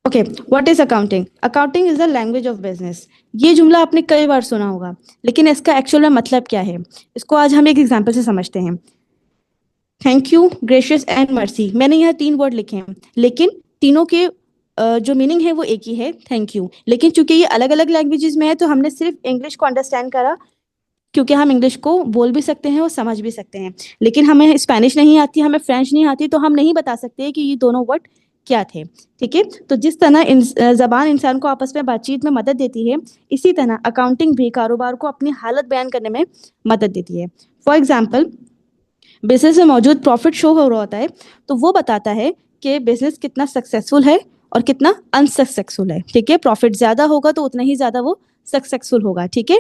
Okay, what is accounting? Accounting is the language of business. ये जुमला आपने कई बार सुना होगा, लेकिन इसका एक्चुअल में मतलब क्या है, इसको आज हम एक एग्जाम्पल से समझते हैं। Thank you, gracious and mercy, मैंने यहाँ 3 वर्ड लिखे हैं, लेकिन तीनों के जो मीनिंग है वो एक ही है, थैंक यू। लेकिन चूंकि ये अलग अलग लैंग्वेजेस में है, तो हमने सिर्फ इंग्लिश को अंडरस्टैंड करा, क्योंकि हम इंग्लिश को बोल भी सकते हैं और समझ भी सकते हैं। लेकिन हमें स्पेनिश नहीं आती, हमें फ्रेंच नहीं आती, तो हम नहीं बता सकते कि ये दोनों वर्ड क्या थे। ठीक है, तो जिस तरह जबान इंसान को आपस में बातचीत में मदद देती है, इसी तरह अकाउंटिंग भी कारोबार को अपनी हालत बयान करने में मदद देती है। फॉर एग्जाम्पल, बिजनेस में मौजूद प्रॉफिट शो हो रहा होता है, तो वो बताता है कि बिजनेस कितना सक्सेसफुल है और कितना अनसक्सेसफुल है। ठीक है, प्रॉफिट ज्यादा होगा तो उतना ही ज्यादा वो सक्सेसफुल होगा। ठीक है,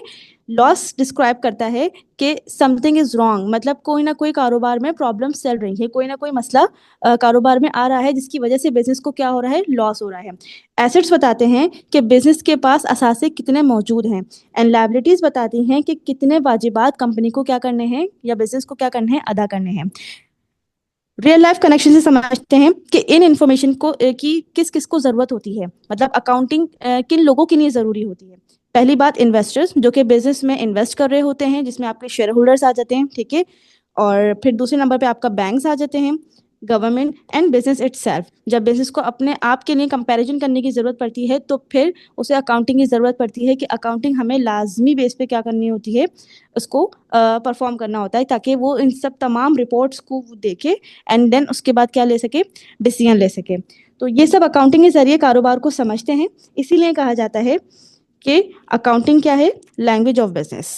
लॉस डिस्क्राइब करता है कि समथिंग इज रॉन्ग, मतलब कोई ना कोई कारोबार में प्रॉब्लम चल रही है, कोई ना कोई मसला कारोबार में आ रहा है, जिसकी वजह से बिजनेस को क्या हो रहा है, लॉस हो रहा है। एसेट्स बताते हैं कि बिजनेस के पास असासे कितने मौजूद हैं, एंड लायबिलिटीज बताती हैं कि कितने वाजिबात कंपनी को क्या करने हैं या बिजनेस को क्या करने हैं, अदा करने हैं। रियल लाइफ कनेक्शन से समझते हैं कि इन इंफॉर्मेशन को कि किस किस को जरूरत होती है, मतलब अकाउंटिंग किन लोगों के लिए जरूरी होती है। पहली बात, इन्वेस्टर्स, जो कि बिजनेस में इन्वेस्ट कर रहे होते हैं, जिसमें आपके शेयर होल्डर्स आ जाते हैं। ठीक है, और फिर दूसरे नंबर पे आपका बैंक्स आ जाते हैं, गवर्नमेंट एंड बिजनेस इटसेल्फ। जब बिजनेस को अपने आप के लिए कंपैरिजन करने की जरूरत पड़ती है, तो फिर उसे अकाउंटिंग की जरूरत पड़ती है कि अकाउंटिंग हमें लाजमी बेस पे क्या करनी होती है, उसको परफॉर्म करना होता है, ताकि वो इन सब तमाम रिपोर्ट्स को वो देखे एंड देन उसके बाद क्या ले सके, डिसीजन ले सके। तो ये सब अकाउंटिंग के जरिए कारोबार को समझते हैं, इसीलिए कहा जाता है कि अकाउंटिंग क्या है, लैंग्वेज ऑफ बिजनेस।